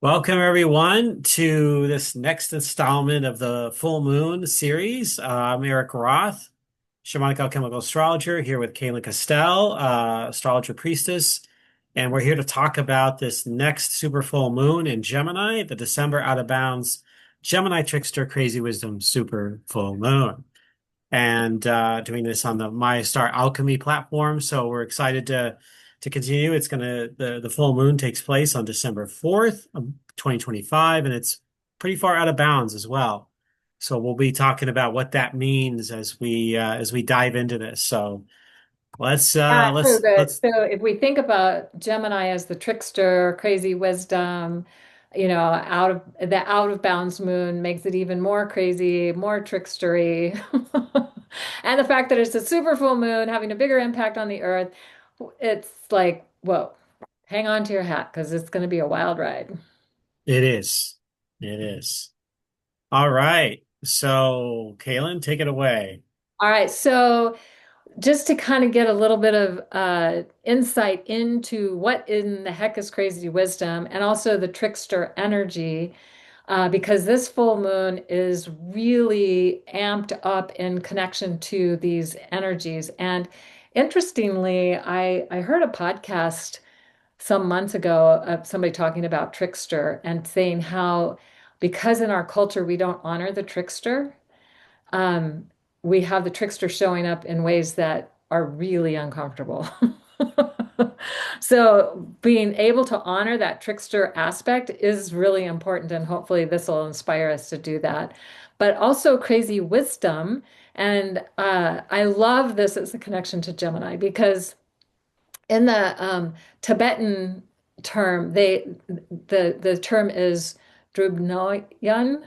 Welcome, everyone, to this next installment of the Full Moon series. I'm Erik Roth, shamanic alchemical astrologer, here with Kaylin Castell, astrologer priestess. And we're here to talk about this next super full moon in Gemini, the December out of bounds Gemini trickster crazy wisdom super full moon. And doing this on the My Star Alchemy platform. So we're excited to continue. It's gonna the full moon takes place on December 4th, 2025, and it's pretty far out of bounds as well. So we'll be talking about what that means as we dive into this. So let's Yeah, so the let's so if we think about Gemini as the trickster, crazy wisdom, out of bounds moon makes it even more crazy, more trickstery. And the fact that it's a super full moon having a bigger impact on the earth, it's like, whoa, hang on to your hat because it's going to be a wild ride. it is. It is. All right. So Kaylin, take it away. All right, so just to kind of get a little bit of insight into what in the heck is crazy wisdom and also the trickster energy, because this full moon is really amped up in connection to these energies. And interestingly, I heard a podcast some months ago of somebody talking about trickster and saying how because in our culture we don't honor the trickster, um, we have the trickster showing up in ways that are really uncomfortable. So being able to honor that trickster aspect is really important, and hopefully this will inspire us to do that. But also crazy wisdom, and I love this as a connection to Gemini because in the Tibetan term, the term is Drubnoyan,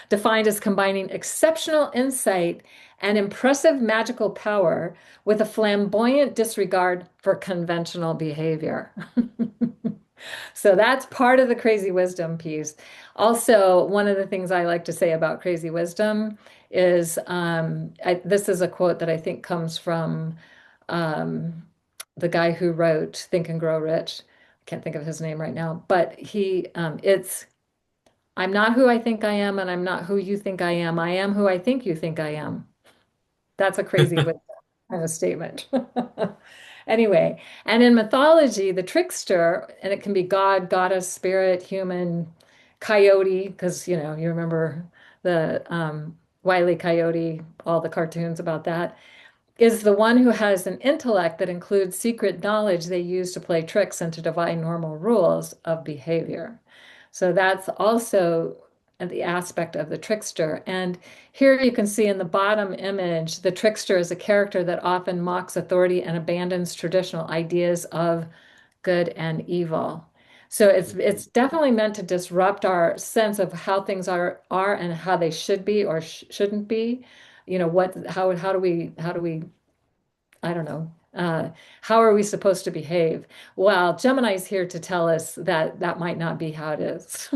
defined as combining exceptional insight and impressive magical power with a flamboyant disregard for conventional behavior. So that's part of the crazy wisdom piece. Also, one of the things I like to say about crazy wisdom is this is a quote that I think comes from um, the guy who wrote Think and Grow Rich. I can't think of his name right now, but it's I'm not who I think I am, and I'm not who you think I am. I am who I think you think I am. That's a crazy kind of statement. Anyway, and in mythology, the trickster, and it can be god, goddess, spirit, human, coyote, because you remember the Wile E. Coyote, all the cartoons about that, is the one who has an intellect that includes secret knowledge they use to play tricks and to defy normal rules of behavior. So that's also the aspect of the trickster. And here you can see in the bottom image, the trickster is a character that often mocks authority and abandons traditional ideas of good and evil. So it's definitely meant to disrupt our sense of how things are and how they should be or shouldn't be. How do we I don't know. How are we supposed to behave? Well, Gemini's here to tell us that that might not be how it is.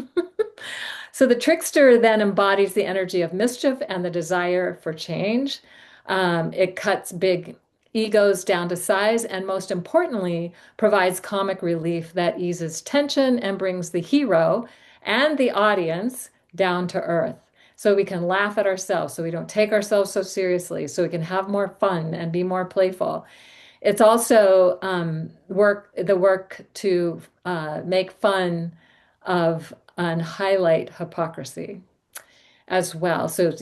So the trickster then embodies the energy of mischief and the desire for change. It cuts big egos down to size, and most importantly, provides comic relief that eases tension and brings the hero and the audience down to earth. So we can laugh at ourselves, so we don't take ourselves so seriously, so we can have more fun and be more playful. It's also work to make fun of and highlight hypocrisy as well. So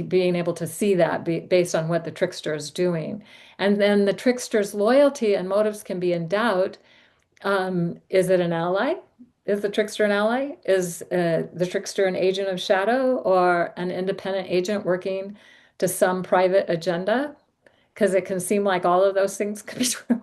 being able to see that based on what the trickster is doing. And then the trickster's loyalty and motives can be in doubt. Is it an ally? Is the trickster an ally? Is the trickster an agent of shadow or an independent agent working to some private agenda? Because it can seem like all of those things could be true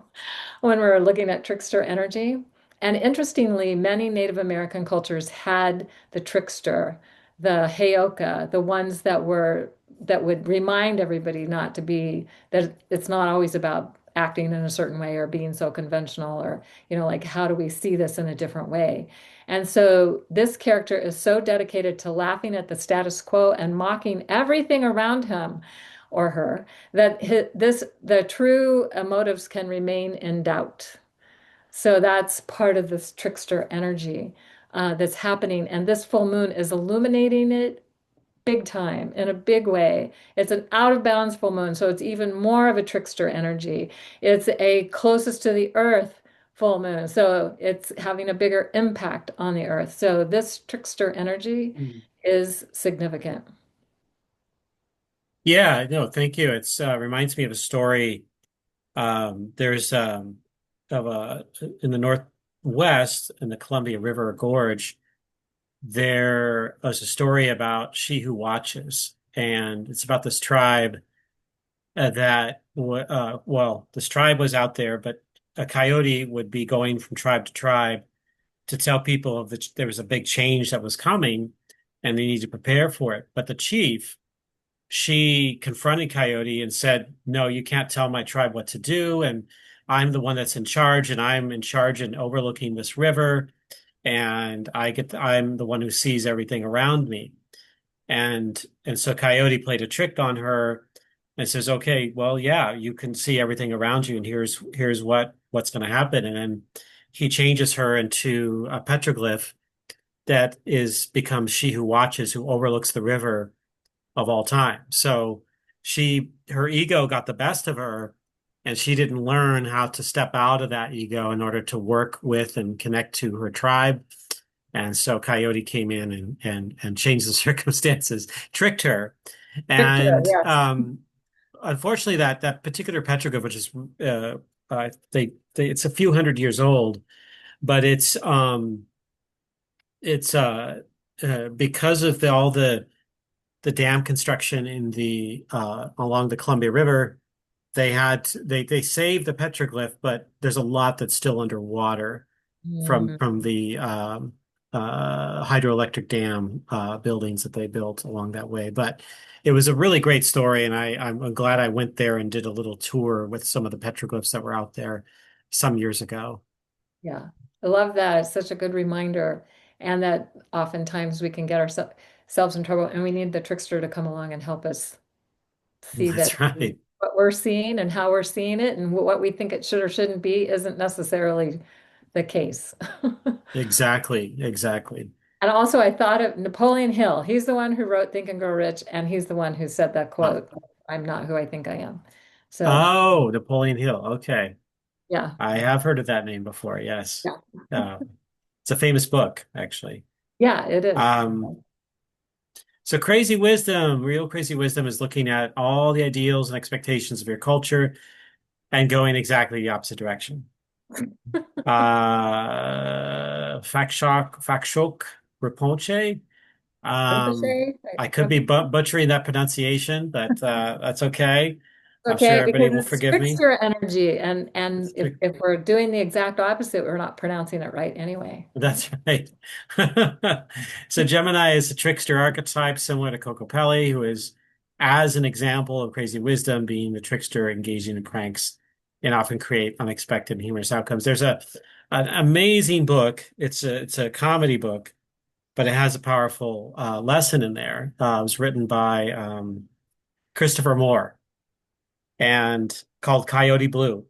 when we're looking at trickster energy. And interestingly, many Native American cultures had the trickster, the heyoka, the ones that would remind everybody not to be, that it's not always about acting in a certain way or being so conventional or, like how do we see this in a different way? And so this character is so dedicated to laughing at the status quo and mocking everything around him or her that the true motives can remain in doubt. So that's part of this trickster energy. that's happening, and this full moon is illuminating it big time in a big way. It's an out of bounds full moon, so it's even more of a trickster energy. It's a closest to the earth full moon, so it's having a bigger impact on the earth. So this trickster energy Mm. is significant. Yeah, no, thank you. It's reminds me of a story. There's of a in the Northwest in the Columbia River Gorge. There was a story about She Who Watches, and it's about this tribe well, this tribe was out there, but a coyote would be going from tribe to tribe to tell people of there was a big change that was coming, and they need to prepare for it. But the chief, she confronted Coyote and said, "No, you can't tell my tribe what to do, and I'm the one that's in charge, and I'm in charge and overlooking this river, and I'm the one who sees everything around me." And so Coyote played a trick on her and says, "Okay, well, yeah, you can see everything around you, and here's what's going to happen." And then he changes her into a petroglyph that is becomes She Who Watches, who overlooks the river of all time. So her ego got the best of her, and she didn't learn how to step out of that ego in order to work with and connect to her tribe. And so Coyote came in and changed the circumstances, tricked her. Trickster, And yes. unfortunately, that particular petroglyph, which is it's a few hundred years old, but it's because of all the dam construction in the along the Columbia River, they saved the petroglyph, but there's a lot that's still underwater Mm, from the hydroelectric dam buildings that they built along that way. But it was a really great story, and I'm glad I went there and did a little tour with some of the petroglyphs that were out there some years ago. yeah, I love that. It's such a good reminder. And that oftentimes we can get ourselves in trouble, and we need the trickster to come along and help us see that That's right. what we're seeing and how we're seeing it and what we think it should or shouldn't be isn't necessarily the case. Exactly. Exactly. And also, I thought of Napoleon Hill. He's the one who wrote Think and Grow Rich, and he's the one who said that Uh, quote, I'm not who I think I am. So, oh, Napoleon Hill. Okay. yeah, I have heard of that name before. Yes. yeah, Uh, it's a famous book, actually. yeah, it is. Um, so crazy wisdom, real crazy wisdom is looking at all the ideals and expectations of your culture and going exactly the opposite direction. Fact shock, reponche. Um, Rinpoche? I could be butchering that pronunciation, but that's okay. I'm sure Okay, everybody because will it's forgive me. trickster energy, and if we're doing the exact opposite, we're not pronouncing it right anyway. That's right. So Gemini is a trickster archetype similar to Kokopelli, who is, as an example of crazy wisdom, being the trickster engaging in pranks and often create unexpected and humorous outcomes. There's an amazing book. It's a comedy book, but it has a powerful lesson in there. It was written by Christopher Moore and called Coyote Blue.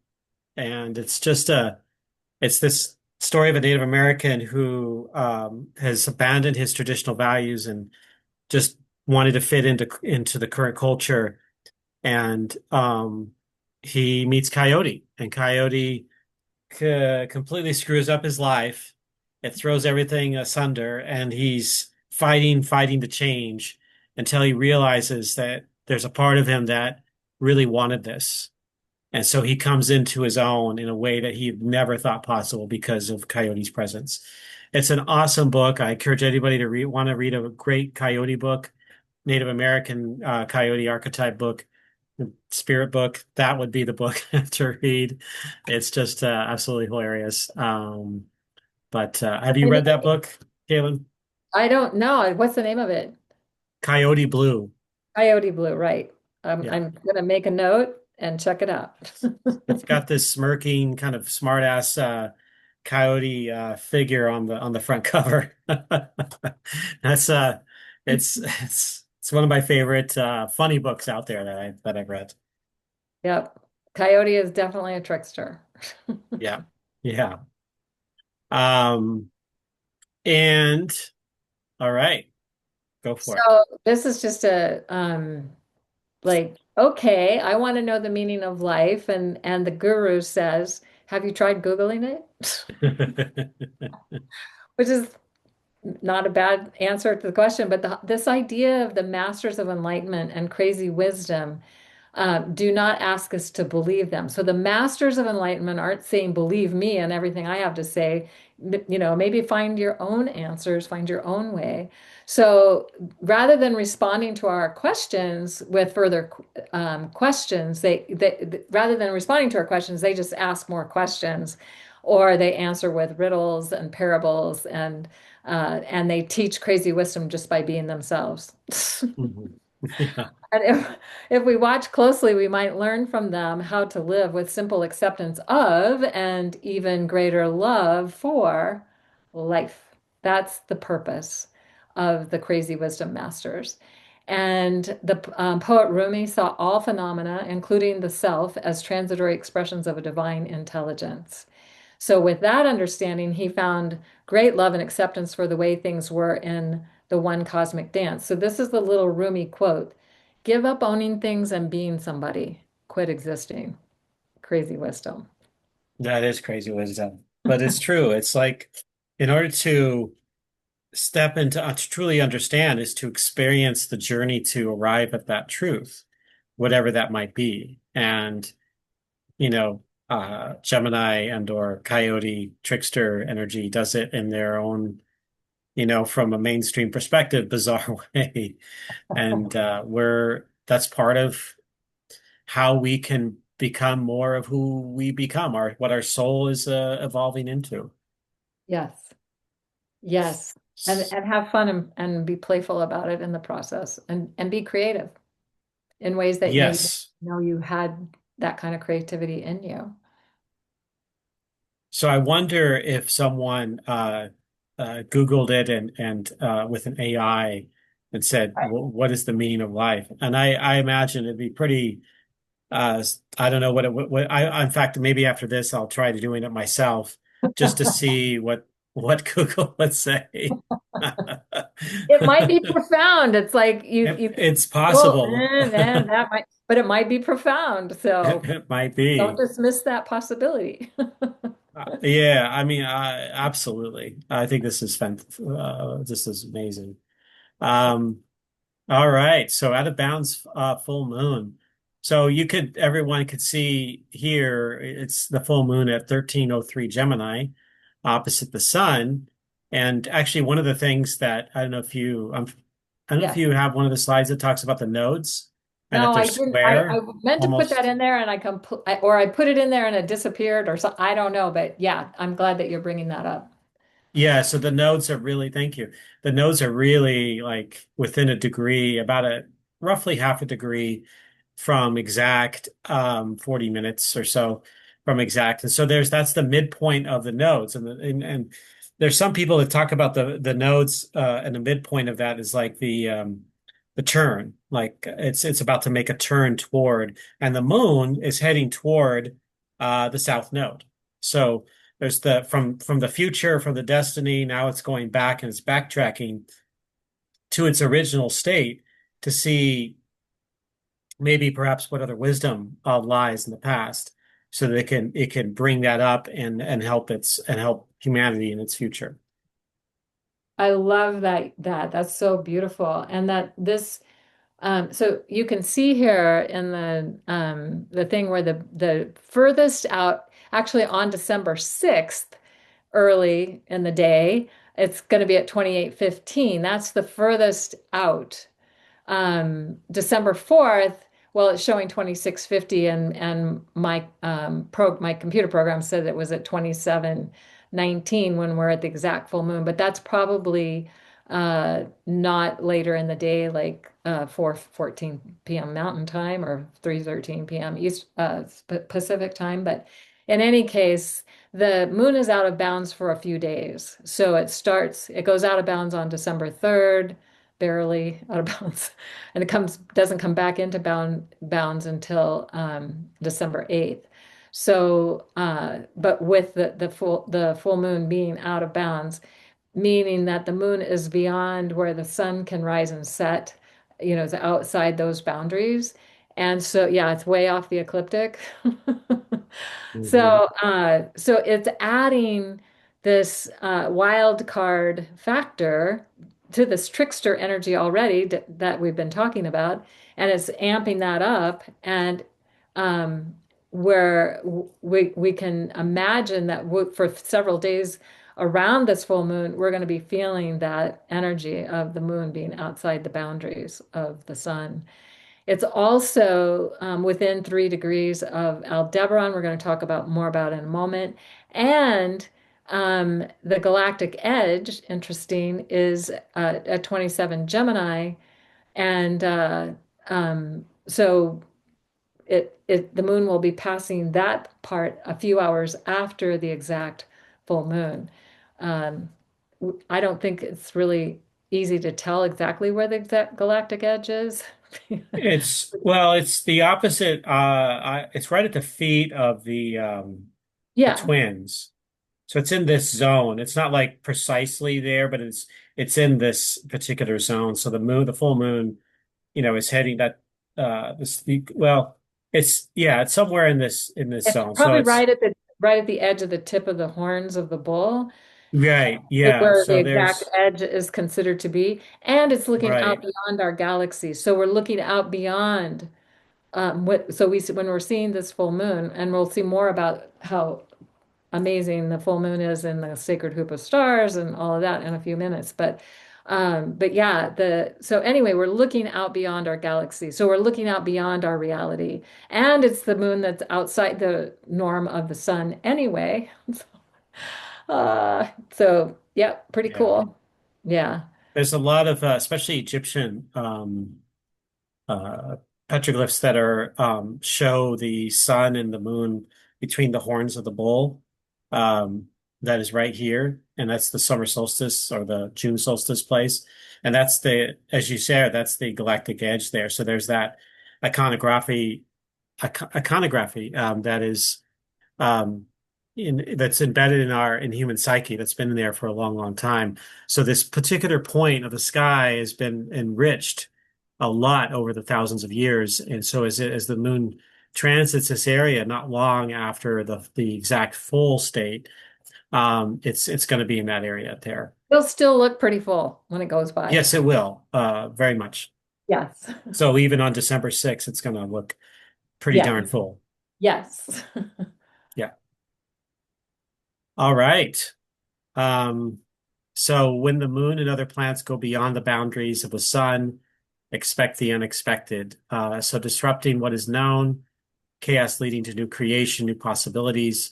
And it's this story of a Native American who has abandoned his traditional values and just wanted to fit into the current culture. And he meets Coyote, and Coyote completely screws up his life. It throws everything asunder, and he's fighting to change until he realizes that there's a part of him that really wanted this. And so he comes into his own in a way that he never thought possible because of Coyote's presence. It's an awesome book. I encourage anybody to want to read a great Coyote book, Native American Coyote archetype book, spirit book. That would be the book to read. It's just absolutely hilarious. But have you I read need- that book, Caitlin? I don't know. What's the name of it? Coyote Blue. Coyote Blue, right. Yeah. I'm gonna make a note and check it out. It's got this smirking kind of smartass coyote figure on the front cover. That's it's one of my favorite funny books out there that I've read. Yep. Coyote is definitely a trickster. Yeah. Yeah. Um And all right, go for it. So this is just a like, okay, I want to know the meaning of life, and the guru says, have you tried Googling it? Which is not a bad answer to the question, but this idea of the masters of enlightenment and crazy wisdom do not ask us to believe them. So the masters of enlightenment aren't saying, believe me and everything I have to say. Maybe find your own answers, find your own way. So rather than responding to our questions with further questions, rather than responding to our questions, they just ask more questions, or they answer with riddles and parables, and they teach crazy wisdom just by being themselves. Mhm. Yeah, And if we watch closely, we might learn from them how to live with simple acceptance of and even greater love for life. That's the purpose of the crazy wisdom masters. And the poet Rumi saw all phenomena, including the self, as transitory expressions of a divine intelligence. So, with that understanding, he found great love and acceptance for the way things were in the one cosmic dance. So, this is the little Rumi quote: give up owning things and being somebody, quit existing. Crazy wisdom. that is crazy wisdom, but it's true. It's like in order to step into to truly understand is to experience the journey to arrive at that truth, whatever that might be. And you know, Gemini and or Coyote trickster energy does it in their own, from a mainstream perspective, bizarre way. And that's part of how we can become more of who we become, what our soul is evolving into. Yes. Yes. And have fun and be playful about it in the process and be creative in ways that maybe you didn't Yes. know you had that kind of creativity in you. So I wonder if someone Googled it and with an AI and said, Right. "What is the meaning of life?" And I imagine it'd be pretty. I don't know what in fact, maybe after this, I'll try to doing it myself just to see what Google would say. It might be profound. It's like you can It's go, possible. that might, but it might be profound. So It might don't be. dismiss that possibility. Yeah, I mean, absolutely. I think this is amazing. Um, all right. So out of bounds, full moon. So everyone could see here, it's the full moon at 1303 Gemini, opposite the sun. And actually, one of the things that I don't know if Yes. you have one of the slides that talks about the nodes and that No, they're I didn't. I square, meant to put that almost. in there and or I put it in there and it disappeared or so. I don't know, but yeah, I'm glad that you're bringing that up. Yeah, so the nodes are really, thank you. The nodes are really like within a degree, about a roughly half a degree from exact, 40 minutes or so from exact. And so that's the midpoint of the nodes. And there's some people that talk about the nodes, and the midpoint of that is like the turn, like it's about to make a turn toward, and the moon is heading toward the south node. So there's from the future, from the destiny. Now it's going back and it's backtracking to its original state to see maybe perhaps what other wisdom lies in the past, so that it can bring that up and help humanity in its future. I love that's so beautiful. And that this so you can see here in the thing where the furthest out, actually on December 6th, early in the day, it's going to be at 28:15. That's the furthest out. December 4th, well, it's showing 26:50, and my computer program said it was at 27:19 when we're at the exact full moon, but that's probably not later in the day, like 4:14 p.m. Mountain Time or 3:13 p.m. East Pacific Time. But in any case, the moon is out of bounds for a few days. So it goes out of bounds on December 3rd, barely out of bounds, and it comes doesn't come back into bounds until December 8th. So, but with the full moon being out of bounds, meaning that the moon is beyond where the sun can rise and set, it's outside those boundaries. And so, yeah, it's way off the ecliptic. Hmm. So it's adding this wild card factor to this trickster energy already that we've been talking about, and it's amping that up. And um, where we can imagine that for several days around this full moon, we're going to be feeling that energy of the moon being outside the boundaries of the sun. It's also within 3 degrees of Aldebaran. We're going to talk about more about in a moment. And the galactic edge, interesting, is at 27 Gemini. And so the moon will be passing that part a few hours after the exact full moon. Um, I don't think it's really easy to tell exactly where the exact galactic edge is. It's the opposite. It's right at the feet of the Yeah, twins. So it's in this zone. It's not like precisely there, but it's in this particular zone. So the full moon, is heading that well, it's somewhere in this it's zone. So probably it's right at the edge of the tip of the horns of the bull, right, is yeah. where the So exact there's edge is considered to be, and it's looking out right, beyond our galaxy. So we're looking out beyond so when we're seeing this full moon, and we'll see more about how amazing the full moon is in the sacred hoop of stars and all of that in a few minutes. But yeah, so anyway, we're looking out beyond our galaxy. So we're looking out beyond our reality. And it's the moon that's outside the norm of the sun anyway. So yeah, pretty yeah. cool. Yeah. There's a lot of especially Egyptian uh, petroglyphs that are show the sun and the moon between the horns of the bull. Um, that is right here, and that's the summer solstice or the June solstice place. And that's as you said, that's the galactic edge there. So there's that iconography, iconography that is um, that's embedded in human psyche that's been in there for a long, long time. So this particular point of the sky has been enriched a lot over the thousands of years. And so as the moon transits this area, not long after the exact full state, it's going to be in that area there. It'll still look pretty full when it goes by. Yes, it will, very much. Yes. So even on December 6th, it's going to look pretty Yeah. darn full. Yes. Yeah. All right. Um, so when the moon and other planets go beyond the boundaries of the sun, expect the unexpected. So disrupting what is known, chaos leading to new creation, new possibilities.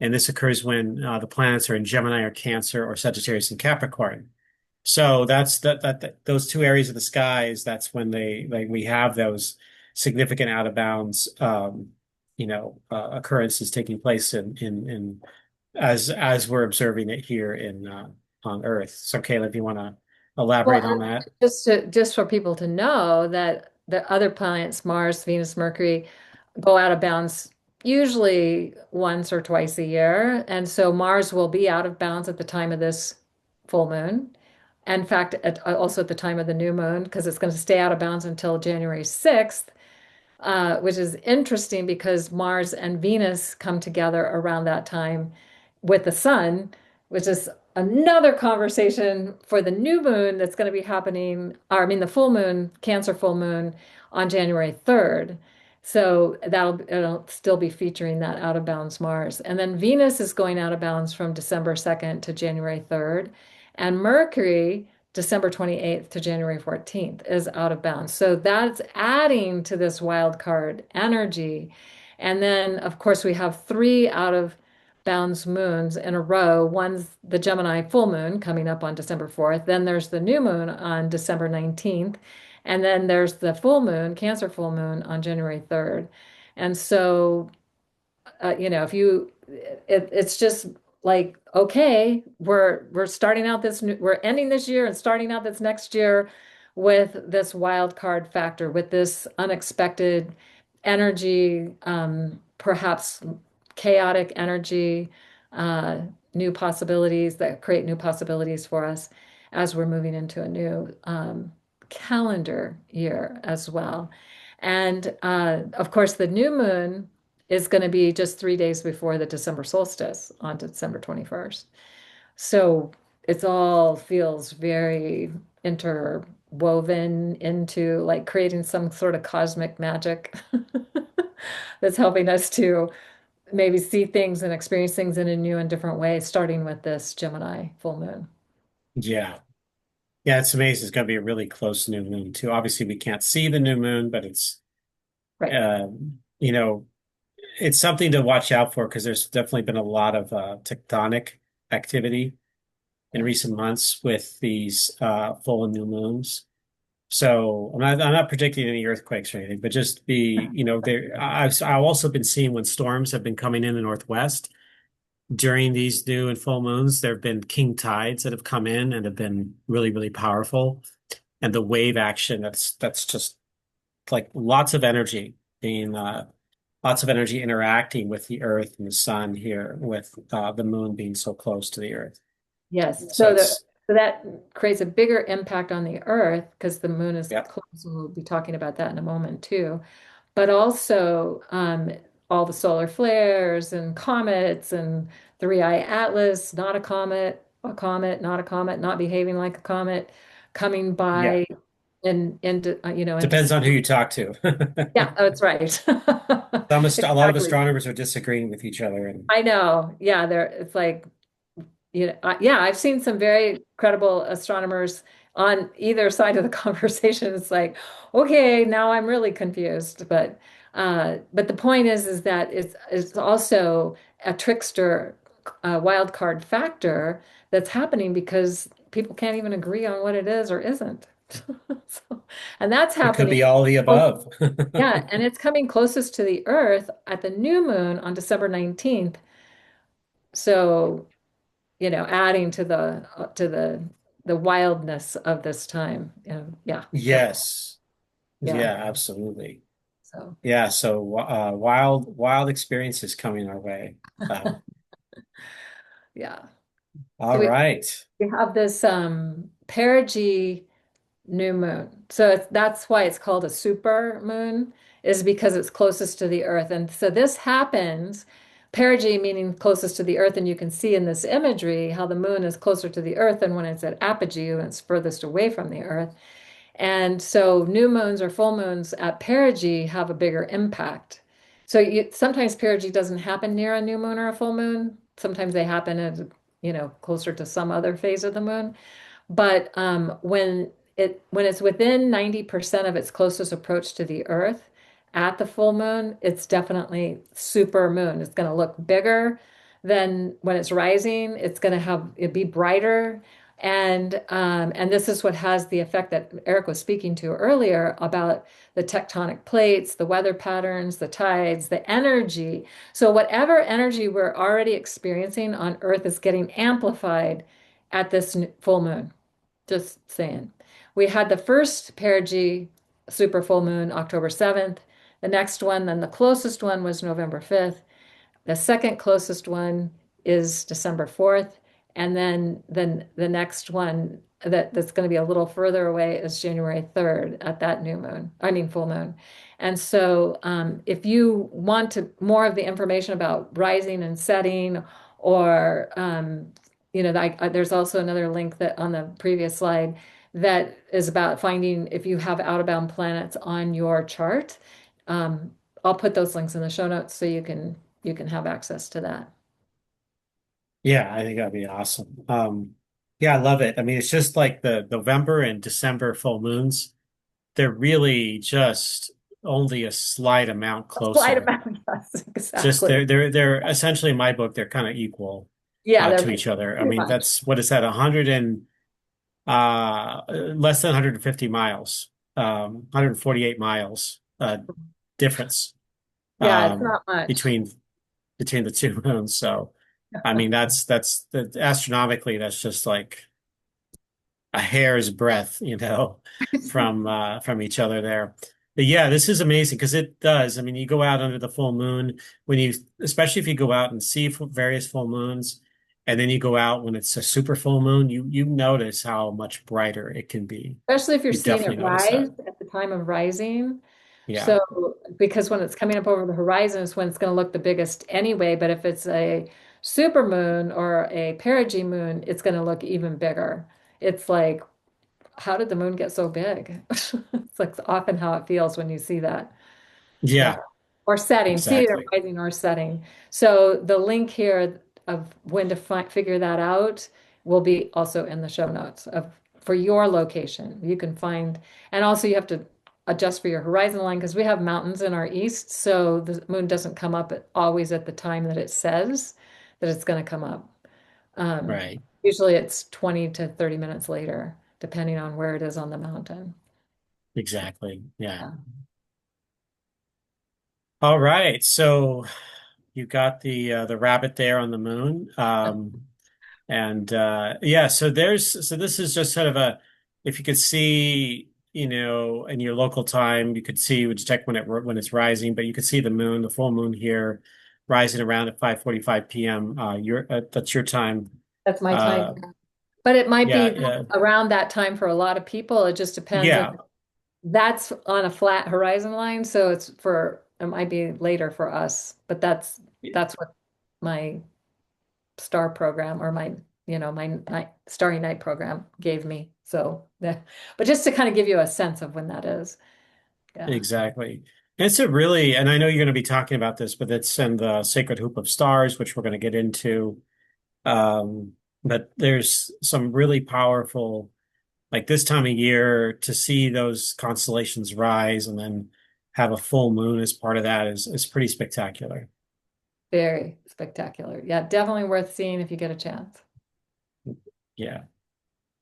And this occurs when the planets are in Gemini or Cancer or Sagittarius and Capricorn. So that's those two areas of the skies. That's when we have those significant out of bounds, occurrences taking place in as we're observing it here in on Earth. So, Caleb, if you want to Well, elaborate on and that? just for people to know that the other planets, Mars, Venus, Mercury, go out of bounds usually once or twice a year. And so Mars will be out of bounds at the time of this full moon. In fact, also at the time of the new moon, because it's going to stay out of bounds until January 6th, which is interesting because Mars and Venus come together around that time with the sun, which is another conversation for the new moon that's going to be happening, or I mean, the full moon, Cancer full moon on January 3rd. So it'll still be featuring that out of bounds Mars. And then Venus is going out of bounds from December 2nd to January 3rd. And Mercury December 28th to January 14th is out of bounds. So that's adding to this wild card energy. And then, of course, we have 3 out of bounds moons in a row. One's the Gemini full moon coming up on December 4th. Then there's the new moon on December 19th. And then there's the full moon, Cancer full moon on January 3rd. And so if it's just like, okay, we're starting out we're ending this year and starting out this next year with this wild card factor, with this unexpected energy, perhaps chaotic energy. new possibilities that create new possibilities for us as we're moving into a new calendar year as well. And of course, the new moon is going to be just 3 days before the December solstice on December 21st. So it's all feels very interwoven into like creating some sort of cosmic magic that's helping us to maybe see things and experience things in a new and different way, starting with this Gemini full moon. Yeah. Yeah, it's amazing. It's going to be a really close new moon too. Obviously, we can't see the new moon, but it's Right. uh, you know, it's something to watch out for because there's definitely been a lot of tectonic activity in Yeah. recent months with these full and new moons. So I'm not predicting any earthquakes or anything, but just be, there. I've also been seeing when storms have been coming in the Northwest during these new and full moons, there have been king tides that have come in and have been really, really powerful. And the wave action, that's just like lots of energy interacting with the Earth and the sun here, with the moon being so close to the Earth. Yes. So it's So that creates a bigger impact on the Earth because the moon is yeah, close, and we'll be talking about that in a moment too. But also all the solar flares and comets and Three-Eye Atlas, not a comet, not a comet, not behaving like a comet, coming yeah. by in Depends on who December. you talk to. Yeah, that's right. A lot of Exactly. astronomers are disagreeing with each other, and I know. Yeah, it's like yeah, I've seen some very credible astronomers on either side of the conversation. It's like, okay, now I'm really confused. But the point is that it's also a trickster, wild card factor that's happening because people can't even agree on what it is or isn't. So, and that's it could happening. be all the Oh, above. yeah, and it's coming closest to the Earth at the new moon on December 19th. So adding to the wildness of this time. Yeah, so cool. Yes. Yeah. Yeah, absolutely. So Yeah, so wild experiences coming our way. Um, yeah. So all right. we have this perigee new moon. So that's why it's called a super moon, is because it's closest to the Earth. And so this happens, perigee meaning closest to the Earth, and you can see in this imagery how the moon is closer to the Earth than when it's at apogee and it's furthest away from the Earth. And so new moons or full moons at perigee have a bigger impact. So sometimes perigee doesn't happen near a new moon or a full moon. Sometimes they happen at, closer to some other phase of the moon. But when it's within 90% of its closest approach to the Earth at the full moon, it's definitely super moon. It's going to look bigger than when it's rising. It's going to have it be brighter. And this is what has the effect that Erik was speaking to earlier about the tectonic plates, the weather patterns, the tides, the energy. So whatever energy we're already experiencing on Earth is getting amplified at this full moon. Just saying. We had the first perigee super full moon October 7th. The next one, then the closest one was November 5th. The second closest one is December 4th. And then the next one that's going to be a little further away is January 3rd at that new moon, I mean full moon. And so if you want more of the information about rising and setting, or there's also another link that on the previous slide that is about finding if you have out of bound planets on your chart. Um, I'll put those links in the show notes so you can have access to that. Yeah, I think that'd be awesome. Yeah, I love it. I mean, it's just like the November and December full moons. They're really just only a slight amount Slight closer. amount, yes, Just exactly. they're essentially in my book, they're kind of equal Yeah, they're to each other. I pretty mean, much. that's what is that, 100 and less than 150 miles, 148 miles difference Yeah, it's um not much. between the two moons. So I mean astronomically that's just like a hair's breadth, from each other there. But yeah, this is amazing because it does. I mean, you go out under the full moon when especially if you go out and see various full moons, And then you go out when it's a super full moon, you notice how much brighter it can be. Especially if you're You seeing definitely it notice rise that. at the time of rising. Yeah. So, because when it's coming up over the horizon is when it's going to look the biggest anyway. But if it's a super moon or a perigee moon, it's going to look even bigger. It's like, how did the moon get so big? It's like often how it feels when you see that. Yeah. Yeah, Or setting, see it exactly. rising or setting. So the link here of when to figure that out will be also in the show notes of for your location. You can find, and also you have to adjust for your horizon line because we have mountains in our east, so the moon doesn't come up always at the time that it says that it's going to come up. Um, Right. Usually it's 20 to 30 minutes later, depending on where it is on the mountain. Exactly. Yeah. Yeah. All right. So you got the rabbit there on the moon. And yeah, so this is just sort of a if you could see, in your local time, you could see would check when it's rising, but you could see the moon, the full moon here rising around at 5:45 p.m. Your That's your time. That's my time. Uh But it might yeah, be yeah. around that time for a lot of people. It just depends if Yeah, that's on a flat horizon line. So it might be later for us, but that's what my star program or my Starry Night program gave me. So, yeah. But just to kind of give you a sense of when that is. Yeah. exactly. And I know you're going to be talking about this, but it's in the Sacred Hoop of Stars, which we're going to get into. Um, but there's some really powerful, like this time of year, to see those constellations rise and then have a full moon as part of that is pretty spectacular. Very spectacular. Yeah, definitely worth seeing if you get a chance. Yeah.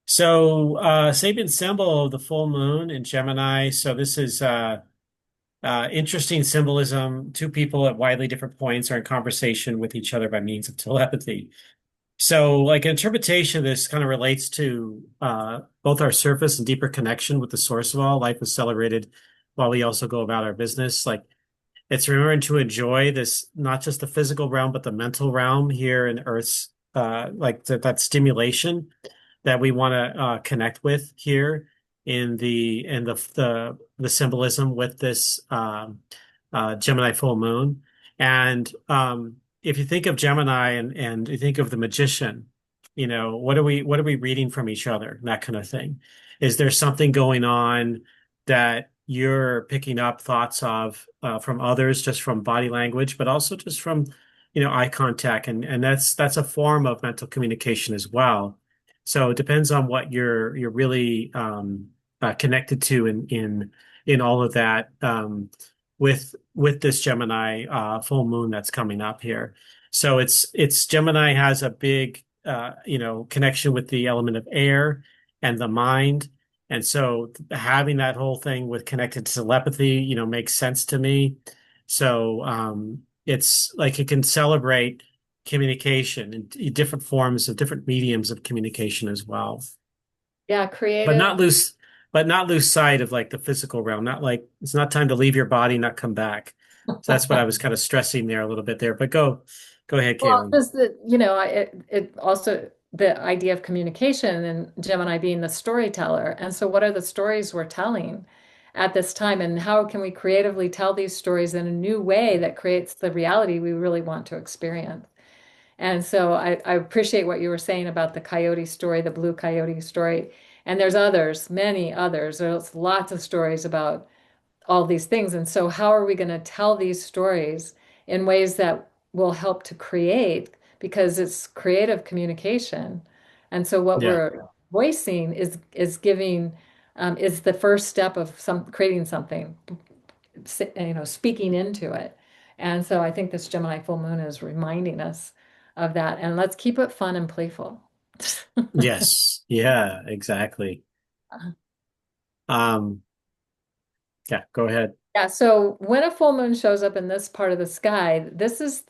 So, Sabian symbol of the full moon in Gemini. So this is interesting symbolism. Two people at widely different points are in conversation with each other by means of telepathy. So, like interpretation of this kind of relates to both our surface and deeper connection with the source of all. Life is celebrated while we also go about our business. Like it's remembering to enjoy this, not just the physical realm, but the mental realm here in Earth's, like that stimulation that we want to connect with here in the symbolism with this Gemini full moon. And if you think of Gemini and you think of the magician, what are we reading from each other, that kind of thing. Is there something going on that you're picking up thoughts of from others, just from body language, but also just from eye contact, and that's a form of mental communication as well. So it depends on what you're really connected to in all of that with this Gemini full moon that's coming up here. So it's Gemini has a big connection with the element of air and the mind. And so having that whole thing with connected to telepathy, makes sense to me. So it's like it can celebrate communication and different forms of different mediums of communication as well. Yeah, But creative. not lose sight of like the physical realm. Not like it's not time to leave your body, not come back. So that's what I was kind of stressing there a little bit there. But go ahead, Well, Caitlin. just it also the idea of communication and Gemini being the storyteller. And so what are the stories we're telling at this time and how can we creatively tell these stories in a new way that creates the reality we really want to experience? And so I appreciate what you were saying about the coyote story, the blue coyote story. And there's others, many others. There's lots of stories about all these things. And so, how are we going to tell these stories in ways that will help to create? Because it's creative communication. And so, what Yeah. we're voicing is giving is the first step of some creating something, speaking into it. And so, I think this Gemini full moon is reminding us of that. And let's keep it fun and playful. Yes. Yeah, exactly. Um, yeah, go ahead. Yeah, so when a full moon shows up in this part of the sky, this is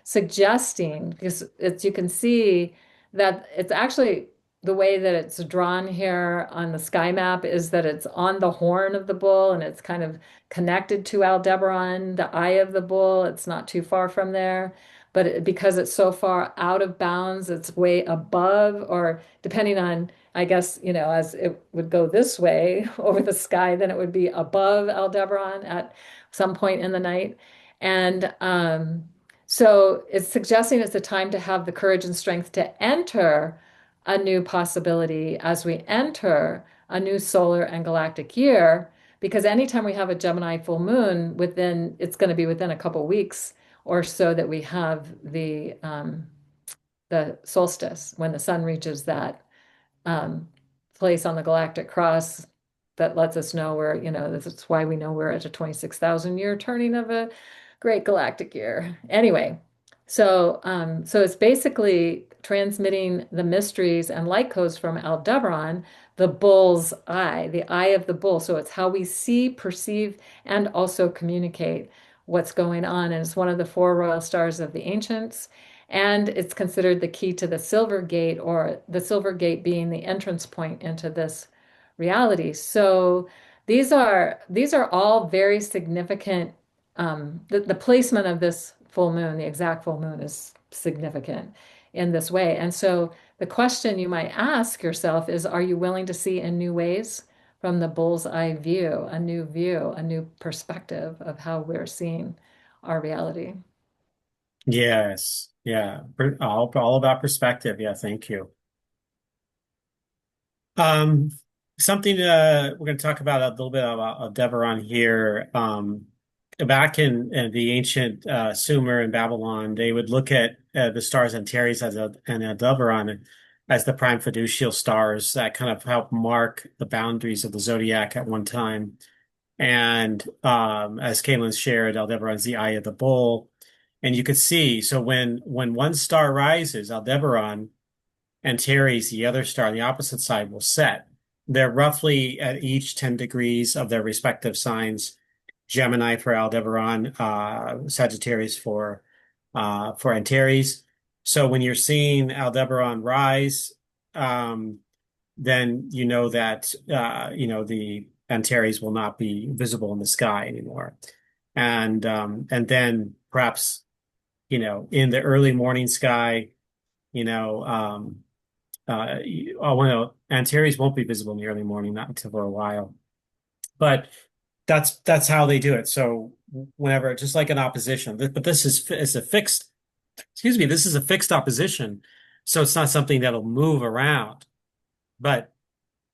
suggesting, because you can see that it's actually the way that it's drawn here on the sky map is that it's on the horn of the bull and it's kind of connected to Aldebaran, the eye of the bull. It's not too far from there, because it's so far out of bounds, it's way above, or depending on, I guess, as it would go this way over the sky, then it would be above Aldebaran at some point in the night. And so it's suggesting it's a time to have the courage and strength to enter a new possibility as we enter a new solar and galactic year. Because anytime we have a Gemini full moon, it's going to be within a couple weeks or so that we have the solstice when the sun reaches that um, place on the galactic cross that lets us know this is why we know we're at a 26,000 year turning of a great galactic year. Anyway, so it's basically transmitting the mysteries and light codes from Aldebaran, the bull's eye, the eye of the bull. So it's how we see, perceive, and also communicate what's going on. And it's one of the four royal stars of the ancients. And it's considered the key to the Silver Gate, or the Silver Gate being the entrance point into this reality. So these are all very significant. The placement of this full moon, the exact full moon, is significant in this way. And so the question you might ask yourself is, are you willing to see in new ways from the bull's eye view, a new perspective of how we're seeing our reality? Yes. Yeah. All about perspective. Yeah. Thank you. Um, something we're going to talk about a little bit about Aldebaran here. Back in the ancient Sumer and Babylon, they would look at the stars Antares and Aldebaran as the prime fiducial stars that kind of help mark the boundaries of the zodiac at one time. And as Caitlin shared, Aldebaran's the eye of the bull. And you could see, so when one star rises, Aldebaran, and Terry's, the other star on the opposite side, will set. They're roughly at each 10 degrees of their respective signs. Gemini for Aldebaran, Sagittarius for Antares. So when you're seeing Aldebaran rise, then you know that the Antares will not be visible in the sky anymore. And then perhaps in the early morning sky, you know, well, Antares won't be visible in the early morning, not until for a while. But that's how they do it. So whenever, just like an opposition, but this is a fixed, excuse me, this is a fixed opposition. So it's not something that'll move around. But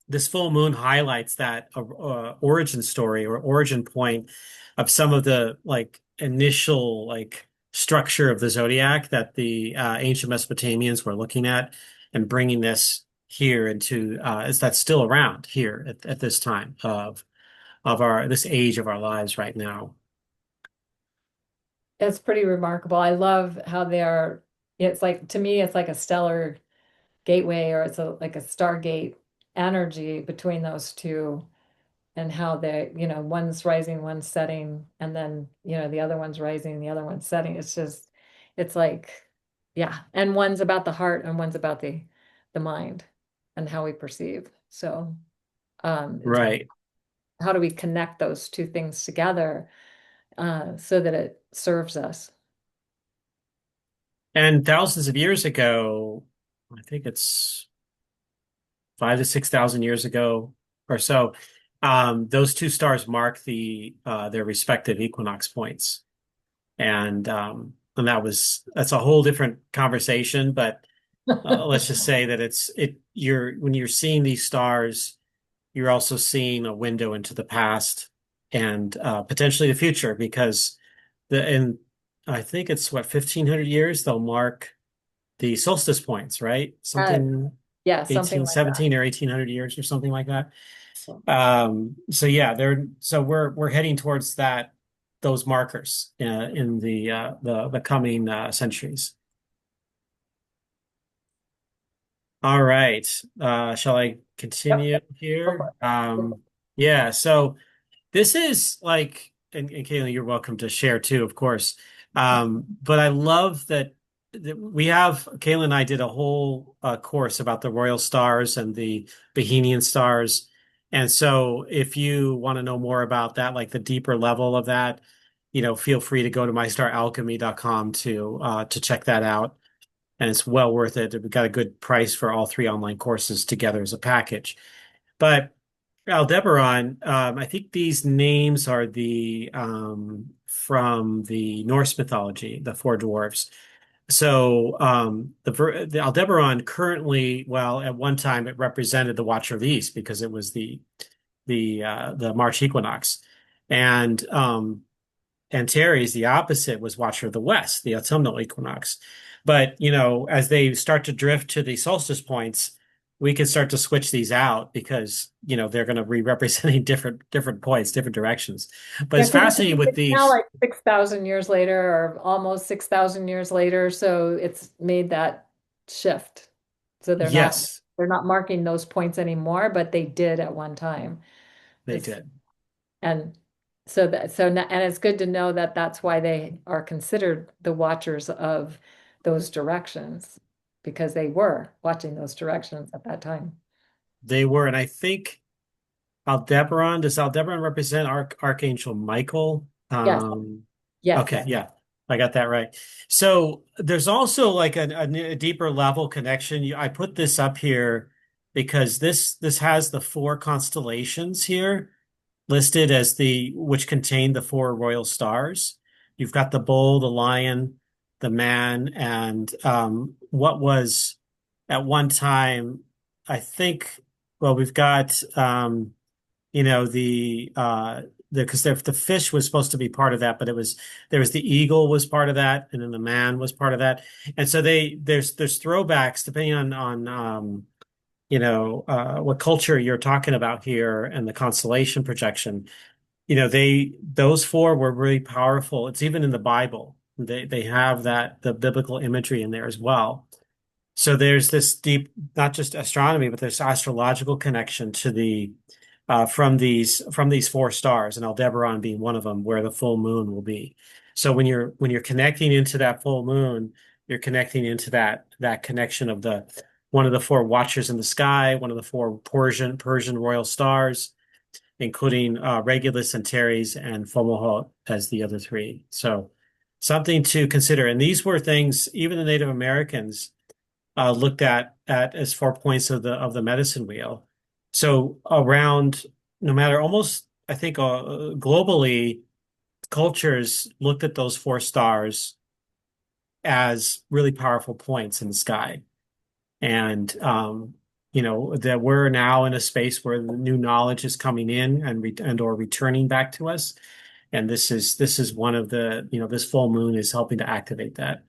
this full moon highlights that origin story or origin point of some of the like initial like structure of the zodiac that the ancient Mesopotamians were looking at and bringing this here into is that's still around here at this time of our this age of our lives right now. It's pretty remarkable. I love how it's like, to me, it's like a stellar gateway, or like a Stargate energy between those two, and how one's rising, one's setting, and then, the other one's rising, the other one's setting. It's like, yeah. And one's about the heart and one's about the mind and how we perceive. So, it's Right. how do we connect those two things together, so that it serves us? And thousands of years ago, I think it's 5 to 6 thousand years ago or so, those two stars mark their respective equinox points. And that's a whole different conversation, but let's just say that you're when you're seeing these stars, you're also seeing a window into the past and potentially the future because in I think it's what 1500 years they'll mark the solstice points, right? Uh, Something yeah, something like that. 1817 or 1800 years or something like that. So yeah, we're heading towards those markers in the coming centuries. All right. Shall I Yep. continue Go for here? it. Yeah, so this is like, and Kayla, you're welcome to share too, of course. But I love that Kayla and I did a whole course about the royal stars and the Bohemian stars. And so if you want to know more about that, like the deeper level of that, feel free to go to mystaralchemy.com to check that out. And it's well worth it. We've got a good price for all three online courses together as a package. But Aldebaran, I think these names are the from the Norse mythology, the four dwarves. So the Aldebaran currently, well, at one time it represented the Watcher of the East because it was the March equinox, and Antares, the opposite, was Watcher of the West, the autumnal equinox. But, as they start to drift to the solstice points, we can start to switch these out because, they're going to be representing different points, different directions. But Yeah, it's because fascinating with it's now these. like 6,000 years later, or almost 6,000 years later. So it's made that shift. So Yes, they're not marking those points anymore, but they did at one time. they This did. and and it's good to know that that's why they are considered the watchers of those directions, because they were watching those directions at that time. They were, and I think does Aldebaran represent Archangel Michael? Yes, yes. Okay, yeah, I got that right. So there's also like a deeper level connection. I put this up here because this has the four constellations here listed as which contain the four royal stars. You've got the bull, the lion, the man, and what was at one time, I think, well, we've got because the fish was supposed to be part of that, but there was the eagle was part of that, and then the man was part of that, and so there's throwbacks depending on what culture you're talking about here and the constellation projection. Those four were really powerful. It's even in the Bible. They have the biblical imagery in there as well. So there's this deep, not just astronomy, but there's astrological connection to from these four stars, and Aldebaran being one of them, where the full moon will be. So when you're connecting into that full moon, you're connecting into that connection of the one of the four watchers in the sky, one of the four Persian royal stars, including Regulus, Antares, and Fomalhaut as the other three. So something to consider. And these were things even the Native Americans looked at as 4 points of the medicine wheel. So around, no matter almost, I think globally, cultures looked at those four stars as really powerful points in the sky, and that we're now in a space where new knowledge is coming in and or returning back to us, and this is one of this full moon is helping to activate that.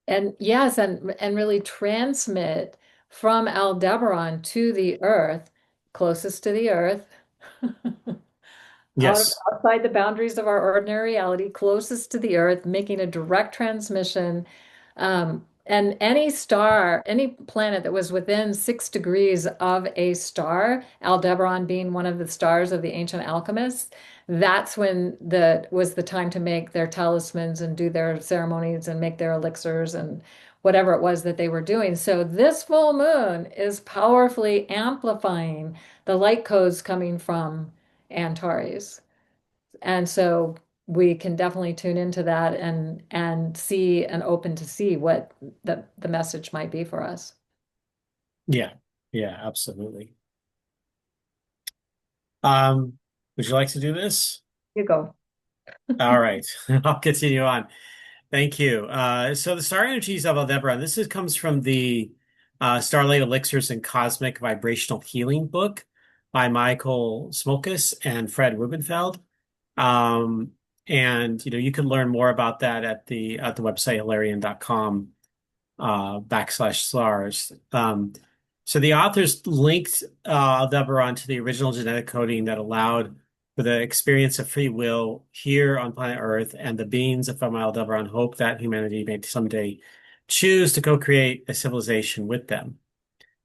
And yes, and really transmit from Aldebaran to the earth, closest to the earth, Yes. outside the boundaries of our ordinary reality, closest to the earth, making a direct transmission. And any star, any planet that was within 6 degrees of a star, Aldebaran being one of the stars of the ancient alchemists, that's when the was the time to make their talismans and do their ceremonies and make their elixirs and whatever it was that they were doing. So this full moon is powerfully amplifying the light codes coming from Antares. And so we can definitely tune into that and see and open to see what the message might be for us. Yeah. Yeah, absolutely. Um, would you like to do this? You go. All right. I'll continue on. Thank you. So the star energies of Aldebaran, comes from the Starlight Elixirs and Cosmic Vibrational Healing book by Michael Smolkus and Fred Rubenfeld. Um, and you can learn more about that at the website hilarion.com /stars. So the authors linked Aldebaran to the original genetic coding that allowed for the experience of free will here on planet Earth, and the beings from Aldebaran hope that humanity may someday choose to co-create a civilization with them.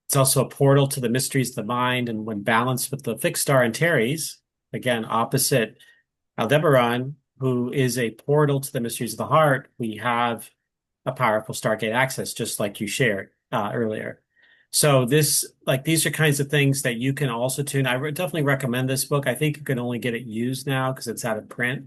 It's also a portal to the mysteries of the mind, and when balanced with the fixed star Antares, again, opposite Aldebaran, who is a portal to the mysteries of the heart, we have a powerful Stargate access, just like you shared earlier. So these are kinds of things that you can also tune. I definitely recommend this book. I think you can only get it used now because it's out of print.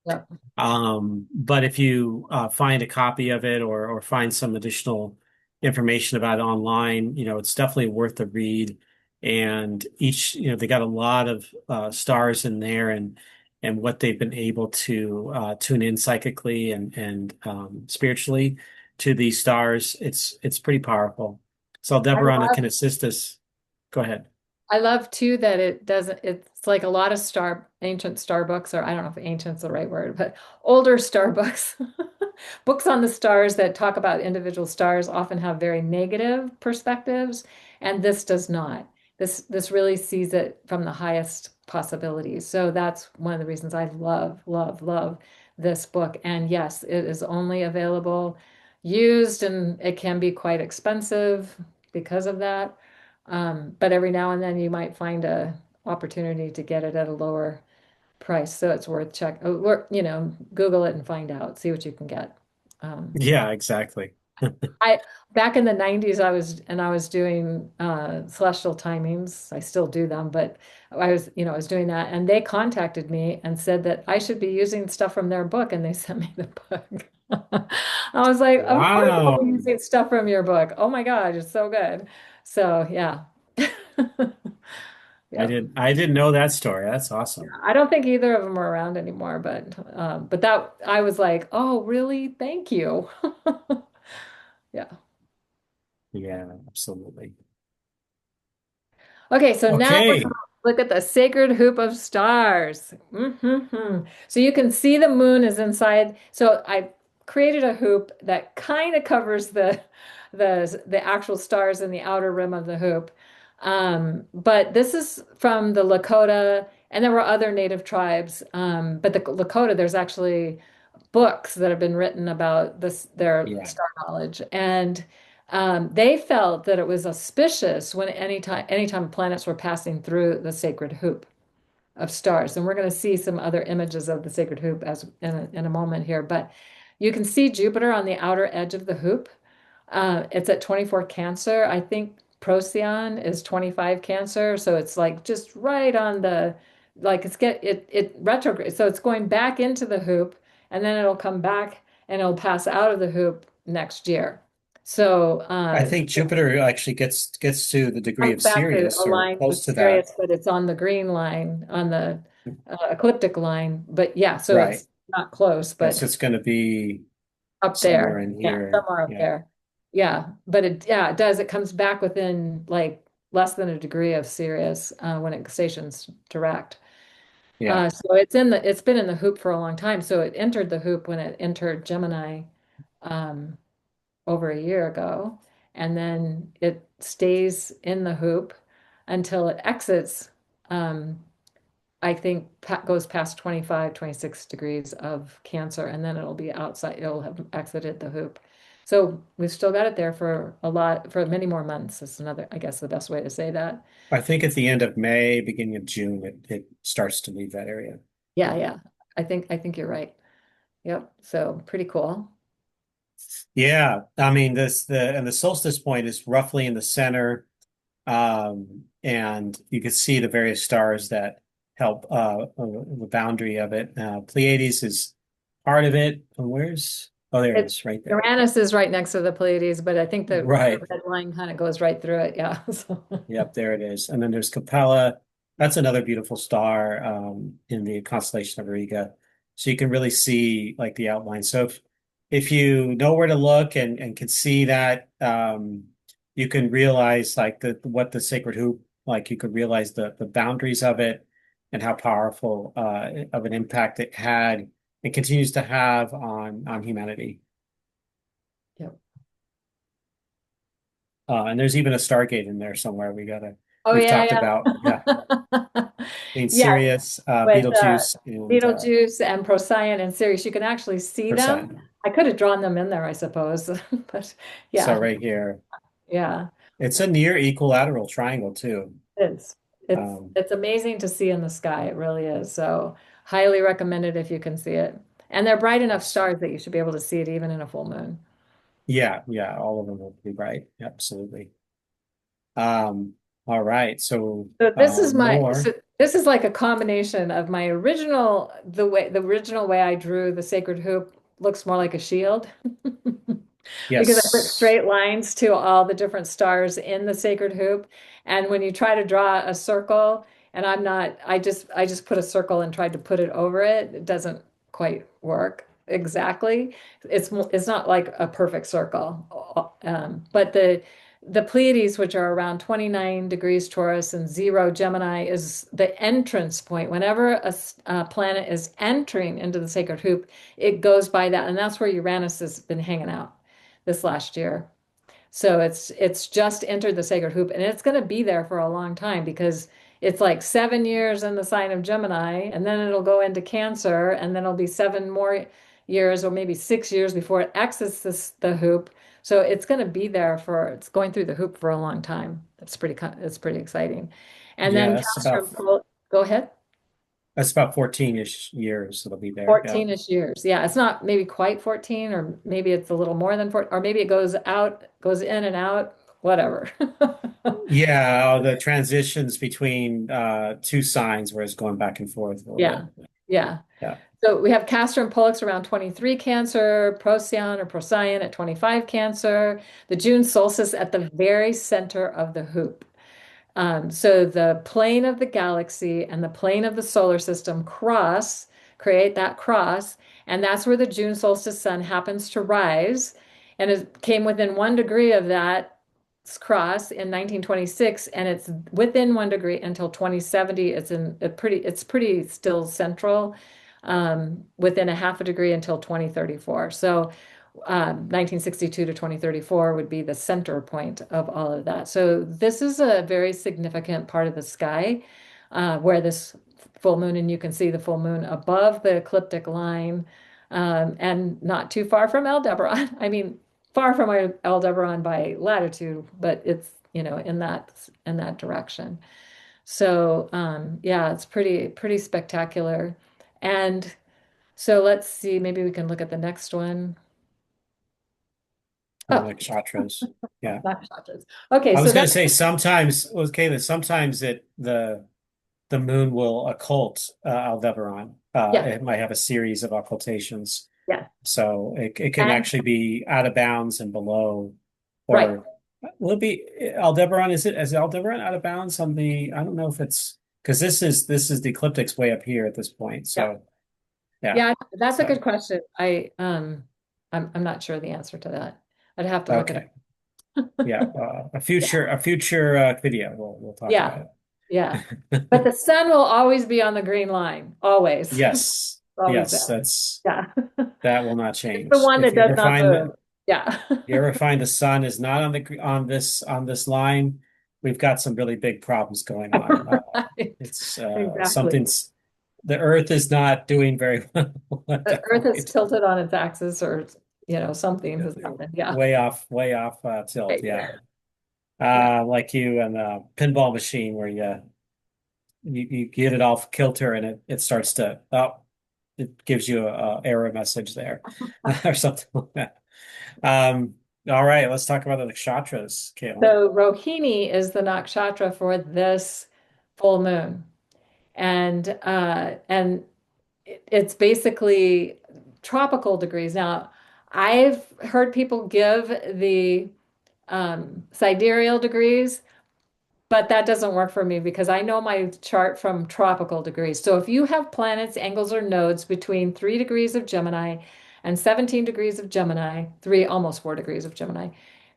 Yeah. But if you find a copy of it or find some additional information about it online, it's definitely worth a read. And they got a lot of stars in there and what they've been able to tune in psychically and spiritually to these stars. It's pretty powerful. So I Aldebaran can love assist us. Go ahead. I love too that it doesn't, it's like a lot of ancient star books, or I don't know if ancient's the right word, but older star books. Books on the stars that talk about individual stars often have very negative perspectives, and this does not. This really sees it from the highest possibilities. So that's one of the reasons I love, love, love this book. And yes, it is only available used, and it can be quite expensive because of that. But every now and then you might find a opportunity to get it at a lower price. So it's worth Google it and find out, see what you can get. Yeah. Yeah, exactly. I back in the 90s I was doing celestial timings. I still do them, but I was doing that and they contacted me and said that I should be using stuff from their book and they sent me the book. I was like, of course I'll Wow. be using stuff from your book. Oh my God, it's so good. So yeah. I Yeah. didn't I didn't know that story. That's awesome. I don't think either of them are around anymore, but that I was like, oh, really? Thank you. Yeah. Yeah, absolutely. Okay, so now we're going to Okay. look at the sacred hoop of stars. So you can see the moon is inside. So I created a hoop that kind of covers the actual stars in the outer rim of the hoop. But this is from the Lakota, and there were other native tribes. But the Lakota, there's actually books that have been written about their Yeah. star knowledge, and they felt that it was auspicious when anytime planets were passing through the sacred hoop of stars. And we're going to see some other images of the sacred hoop as in a moment here, but you can see Jupiter on the outer edge of the hoop. It's at 24 Cancer. I think Procyon is 25 Cancer, so it's like just right on the like it retrograde. So it's going back into the hoop and then it'll come back and it'll pass out of the hoop next year. So I think Jupiter actually gets to the degree comes of back to Sirius or align with close to that. Sirius, but it's on the green line, on the ecliptic line. But yeah, so Right. it's not close, Yeah, but so it's going to be up somewhere there. in Yeah, here. somewhere up Yeah. there. Yeah, but it does. It comes back within like less than a degree of Sirius when it stations direct. Yeah. So it's been in the hoop for a long time. So it entered the hoop when it entered Gemini um, over a year ago, and then it stays in the hoop until it exits. Um, I think goes past 25, 26 degrees of Cancer, and then it'll be outside, it'll have exited the hoop. So we've still got it there for many more months. Is another, I guess, the best way to say that. I think at the end of May, beginning of June, it starts to leave that area. Yeah, yeah. I think you're right. Yep. So pretty cool. Yeah. I mean, the solstice point is roughly in the center. And you can see the various stars that help the boundary of it. Pleiades is part of it. And oh, there it It is, right there. Uranus is right next to the Pleiades, but I think the Right. red line kind of goes right through it. Yeah. So Yep, there it is. And then there's Capella. That's another beautiful star in the constellation of Auriga. So you can really see like the outline. So if you know where to look and can see that, you can realize like what the sacred hoop, like you could realize the boundaries of it and how powerful of an impact it had and continues to have on humanity. yep. And there's even a Stargate in there somewhere. Oh We've talked yeah, about, yeah. yeah. In Yeah, Sirius, with Betelgeuse, and Betelgeuse and Procyon and Sirius, you can actually see them. Perseid. I could have drawn them in there, I suppose, but So yeah, right here, yeah, it's a near equilateral triangle too. it's it's Um, it's amazing to see in the sky. It really is. So highly recommended if you can see it. And they're bright enough stars that you should be able to see it even in a full moon. yeah, yeah, all of them will be right. Absolutely. All right. So So more. This is like a combination of my original, the original way I drew the sacred hoop looks more like a shield because I put Yes. straight lines to all the different stars in the sacred hoop. And when you try to draw a circle, and I just put a circle and tried to put it over it, it doesn't quite work exactly. It's not like a perfect circle. But the Pleiades, which are around 29 degrees Taurus and 0 Gemini, is the entrance point. Whenever a planet is entering into the sacred hoop, it goes by that, and that's where Uranus has been hanging out this last year. So it's just entered the sacred hoop, and it's going to be there for a long time because it's like 7 years in the sign of Gemini, and then it'll go into Cancer, and then it'll be 7 more years or maybe 6 years before it exits the hoop. So it's going to be there it's going through the hoop for a long time. It's pretty exciting. And Yeah, then go ahead. that's about 14-ish years it'll be there. Yeah. 14-ish years. Yeah, it's not maybe quite 14, or maybe it's a little more than 14, or maybe it goes in and out, whatever. Yeah, the transitions between two signs where it's going back and forth a little Yeah. bit. Yeah. Yeah. So we have Castor and Pollux around 23 Cancer, Procyon or Procyon at 25 Cancer, the June solstice at the very center of the hoop. So the plane of the galaxy and the plane of the solar system create that cross, and that's where the June solstice sun happens to rise. And it came within 1 degree of that cross in 1926, and it's within 1 degree until 2070. It's pretty still central, within a half a degree until 2034. So 1962 to 2034 would be the center point of all of that. So this is a very significant part of the sky, where this full moon, and you can see the full moon above the ecliptic line, and not too far from Aldebaran. I mean, far from Aldebaran by latitude, but it's, in that direction. So yeah, it's pretty spectacular. And so let's see, maybe we can look at the next one. And Oh, like chakras. Yeah. not chakras. Okay, I so was going that's to say sometimes, okay, that sometimes the moon will occult Aldebaran. yeah, It might have a series of occultations. yeah. So it can And actually be out of bounds and below, right. or will it be Aldebaran? Is Aldebaran out of bounds on the? I don't know if it's because this is the ecliptic's way up here at this point. Yeah. So yeah. Yeah, that's a good So question. I'm not sure the answer to that. I'd have to look at it. okay. Yeah. Yeah. A future video. We'll talk Yeah. about Yeah. But it. the sun will always be on the green line, always. Yes. Always Yes. there. That's Yeah. that will not It's the change. one If that you does ever not find move. that Yeah. you ever find the sun is not on this line, we've got some really big problems going on. Right. It's Exactly. something's the Earth is not doing very well at The that Earth is point. tilted on its axis, or something has happened. Yeah. Way off tilt. Right Yeah. there. Yeah. Like you and the pinball machine where you get it off kilter and it starts to it gives you a error message there or something like that. All right, let's talk about the nakshatras, Caitlin. So Rohini is the nakshatra for this full moon. And it's basically tropical degrees. Now, I've heard people give the sidereal degrees, but that doesn't work for me because I know my chart from tropical degrees. So if you have planets, angles, or nodes between 3 degrees of Gemini and 17 degrees of Gemini, three, almost 4 degrees of Gemini,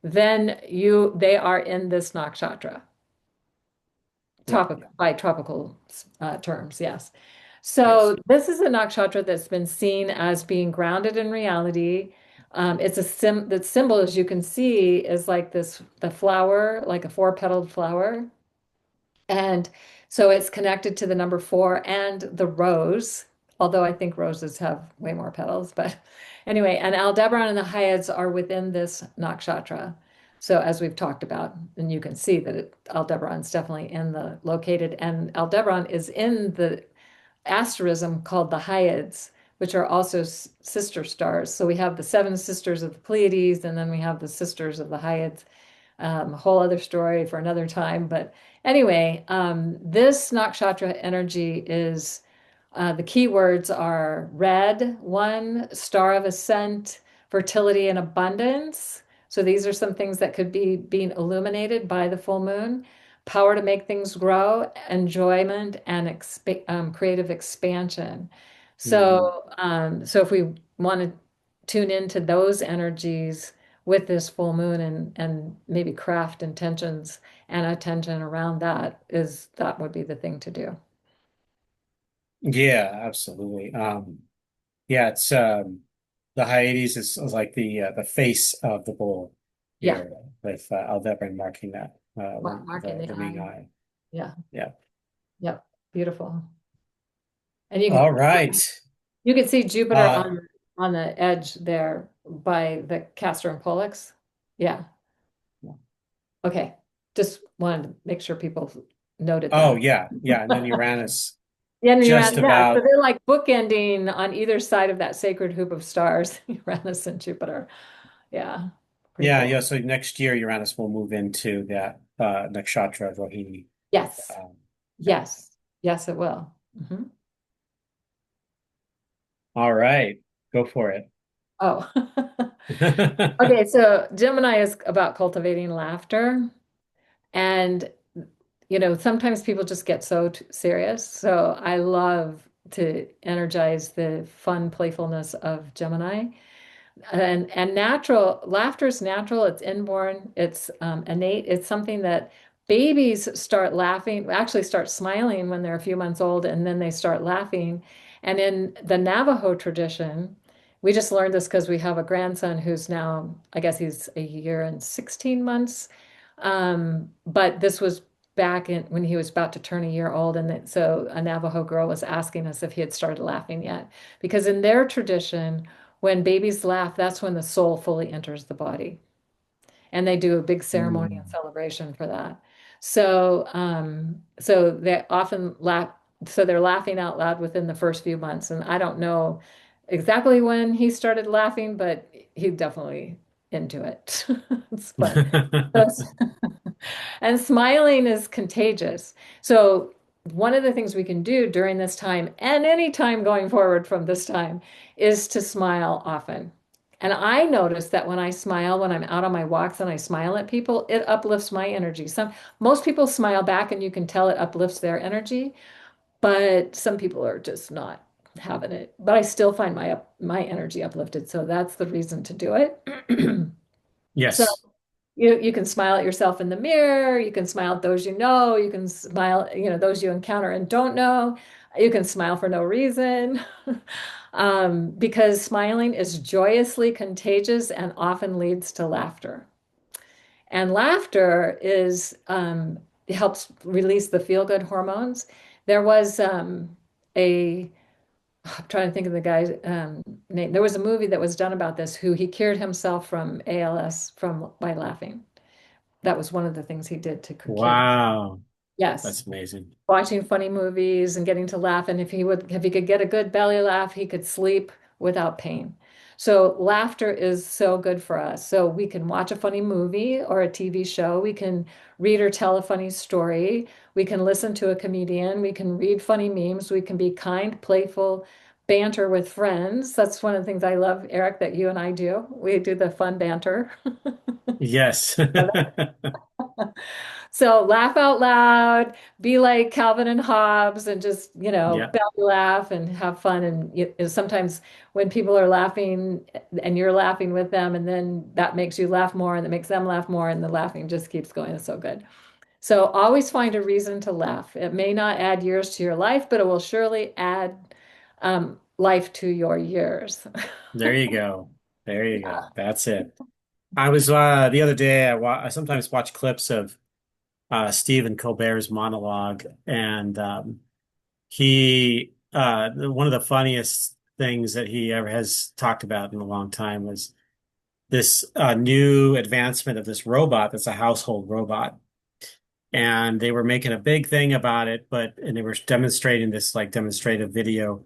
then they are in this nakshatra. Yeah, By tropical terms, yes. yes. So this is a nakshatra that's been seen as being grounded in reality. The symbol, as you can see, is like the flower, like a four-petaled flower. And so it's connected to the number four and the rose, although I think roses have way more petals. But anyway, and Aldebaran and the Hyads are within this nakshatra. So as we've talked about, and you can see that Aldebaran's definitely located, and Aldebaran is in the asterism called the Hyads, which are also sister stars. So we have the seven sisters of the Pleiades, and then we have the sisters of the Hyads, A whole other story for another time. But anyway, this nakshatra energy is the key words are red, one, star of ascent, fertility and abundance. So these are some things that could be being illuminated by the full moon. Power to make things grow, enjoyment, and creative expansion. Mhm. So if we want to tune into those energies with this full moon and maybe craft intentions and attention around that would be the thing to do. Yeah, absolutely. Yeah, it's the Hyades is like the face of the bull Yeah, here with Aldebaran marking that one mark in the the wing eye. eye. Yeah. Yeah. Yep. Beautiful. And you All can right. you can see Jupiter Uh on the edge there by the Castor and Pollux. Yeah. Okay. Just wanted to make sure people noted oh that. yeah, yeah, and then Uranus Yeah, and just Uranus, yeah. So about they're like bookending on either side of that sacred hoop of stars, Uranus and Jupiter. Yeah. Pretty yeah, cool. yeah. So next year Uranus will move into that nakshatra Rohini. Yes. Um, yeah. Yes. Yes, it will. Mhm. All right, go for it. Oh. Okay, so Gemini is about cultivating laughter. And, sometimes people just get so serious. So I love to energize the fun playfulness of Gemini. And natural laughter is natural, it's inborn, it's innate, it's something that babies start laughing, actually start smiling when they're a few months old, and then they start laughing. And in the Navajo tradition, we just learned this because we have a grandson who's now, I guess he's a year and 16 months. But this was back in when he was about to turn a year old, and so a Navajo girl was asking us if he had started laughing yet, because in their tradition, when babies laugh, that's when the soul fully enters the body. And they do a big ceremony and Mm. celebration for that. So they often laugh, so they're laughing out loud within the first few months. And I don't know exactly when he started laughing, but he definitely into it. But that's, and smiling is contagious. So, one of the things we can do during this time and any time going forward from this time is to smile often. And I notice that when I smile, when I'm out on my walks and I smile at people, it uplifts my energy. Most people smile back and you can tell it uplifts their energy, but some people are just not having it. But I still find my energy uplifted. So that's the reason to do it. So Yes. you can smile at yourself in the mirror, you can smile at those you know, you can smile, those you encounter and don't know. You can smile for no reason. Because smiling is joyously contagious and often leads to laughter. And laughter helps release the feel-good hormones. There was a I'm trying to think of the guy's name. There was a movie that was done about this, who he cured himself from ALS from by laughing. That was one of the things he did to cure. Wow. Yes, That's amazing. watching funny movies and getting to laugh. And if he could get a good belly laugh, he could sleep without pain. So laughter is so good for us. So we can watch a funny movie or a TV show. We can read or tell a funny story. We can listen to a comedian. We can read funny memes. We can be kind, playful, banter with friends. That's one of the things I love, Eric, that you and I do. We do the fun banter. Yes. So laugh out loud, be like Calvin and Hobbes, and just, Yeah. belly laugh and have fun. And sometimes when people are laughing and you're laughing with them, and then that makes you laugh more and that makes them laugh more, and the laughing just keeps going. It's so good. So always find a reason to laugh. It may not add years to your life, but it will surely add life to your years. There you go. There you go. That's it. I was the other day I sometimes watch clips of Stephen Colbert's monologue, and one of the funniest things that he ever has talked about in a long time was this new advancement of this robot that's a household robot. And they were making a big thing about it, and they were demonstrating this like demonstrative video.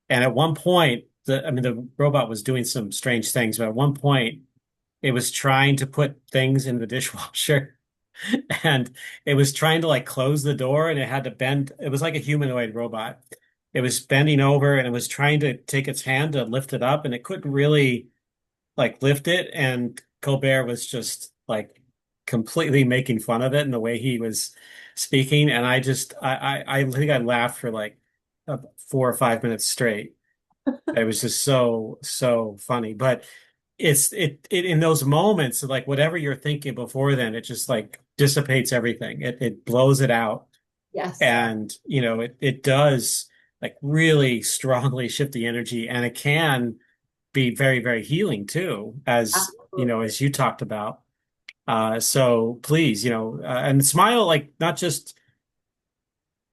And at one point, the robot was doing some strange things, but at one point it was trying to put things in the dishwasher and it was trying to like close the door and it had to bend. It was like a humanoid robot. It was bending over and it was trying to take its hand to lift it up and it couldn't really like lift it. And Colbert was just like completely making fun of it and the way he was speaking. And I think I laughed for like 4 or 5 minutes straight. It was just so funny. But it in those moments, like whatever you're thinking before then, it just like dissipates everything. It blows it out. Yes, And it does like really strongly shift the energy and it can be very, very healing too, absolutely. as you talked about. So please, and smile like not just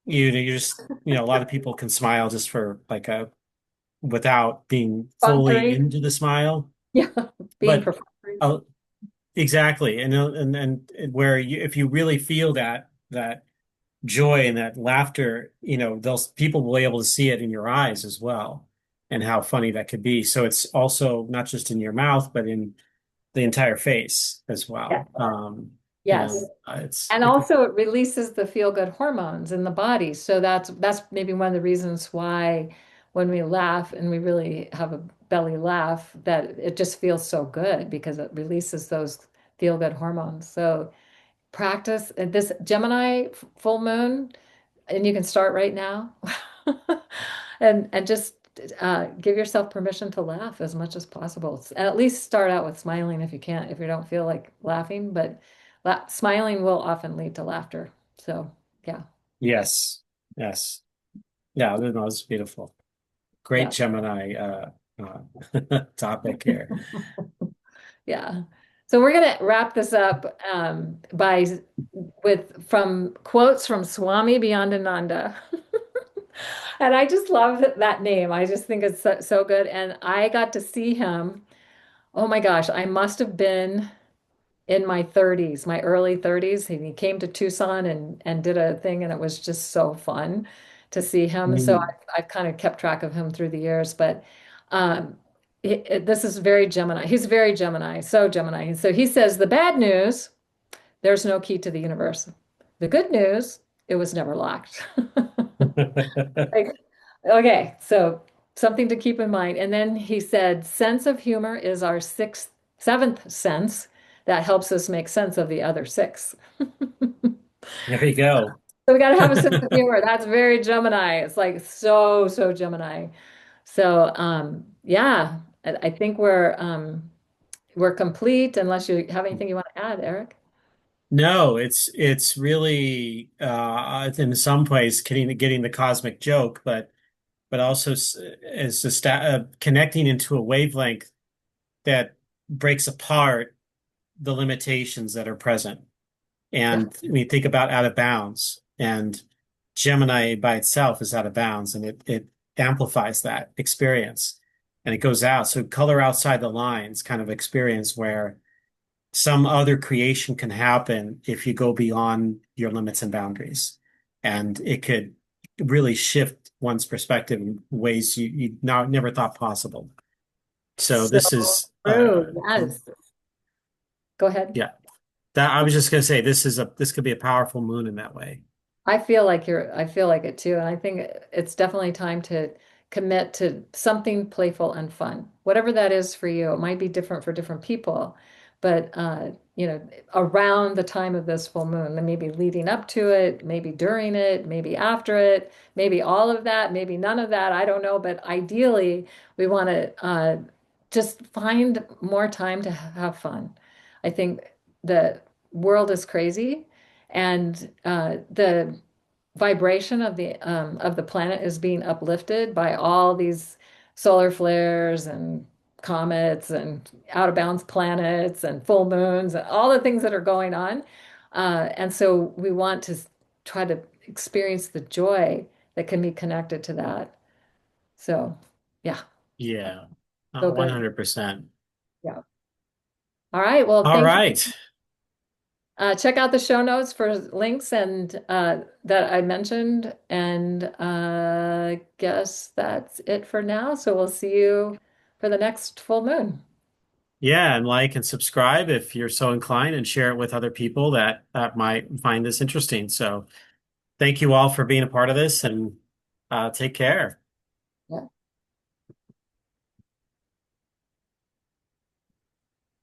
you just a lot of people can smile just for like a without being fully Perfunctory. into the smile. Yeah, being But perfunctory. uh, exactly, and where if you really feel that joy and that laughter, those people will be able to see it in your eyes as well, and how funny that could be. So it's also not just in your mouth, but in the entire face as Yeah. well. Yes. It's And also it releases the feel-good hormones in the body. So that's maybe one of the reasons why when we laugh and we really have a belly laugh, that it just feels so good because it releases those feel-good hormones. So practice this Gemini full moon, and you can start right now. And just give yourself permission to laugh as much as possible. And at least start out with smiling if you can't, if you don't feel like laughing, but smiling will often lead to laughter. So, yeah, yes, yes, yeah. No, it's beautiful. Great yeah, Gemini topic here. yeah. So we're gonna wrap this up by with from quotes from Swami Beyondananda. And I just love that name. I just think it's so good. And I got to see him. Oh my gosh, I must have been in my 30s, my early 30s. He came to Tucson and did a thing, and it was just so fun to see him. So Mm. I've kind of kept track of him through the years, but um, this is very Gemini. He's very Gemini, so Gemini. So he says, the bad news, there's no key to the universe. The good news, it was never locked. Like, okay, so something to keep in mind. And then he said, sense of humor is our seventh sense that helps us make sense of the other six. There you go. So we got to have a sense of humor. That's very Gemini. It's like so Gemini. So yeah, I think we're complete unless you have anything you want to add, Eric. No, it's really in some ways getting the cosmic joke, but also as connecting into a wavelength that breaks apart the limitations that are present. Yeah. And we think about out of bounds, and Gemini by itself is out of bounds, and it amplifies that experience, and it goes out. So color outside the lines kind of experience where some other creation can happen if you go beyond your limits and boundaries. And it could really shift one's perspective in ways you never thought possible. So So this is, true. Yes. Go ahead. yeah, that I was just going to say, this could be a powerful moon in that way. I feel like it too. And I think it's definitely time to commit to something playful and fun. Whatever that is for you. It might be different for different people, but around the time of this full moon, and maybe leading up to it, maybe during it, maybe after it, maybe all of that, maybe none of that. I don't know. But ideally, we want to just find more time to have fun. I think the world is crazy, and the vibration of the planet is being uplifted by all these solar flares and comets and out of bounds planets and full moons and all the things that are going on. And so we want to try to experience the joy that can be connected to that. So, yeah, Yeah, so good. 100%. Yeah. All right. Well, All thank you. right. Check out the show notes for links and that I mentioned, and guess that's it for now. So we'll see you for the next full moon. Yeah, and like and subscribe if you're so inclined, and share it with other people that might find this interesting. So thank you all for being a part of this, and take care.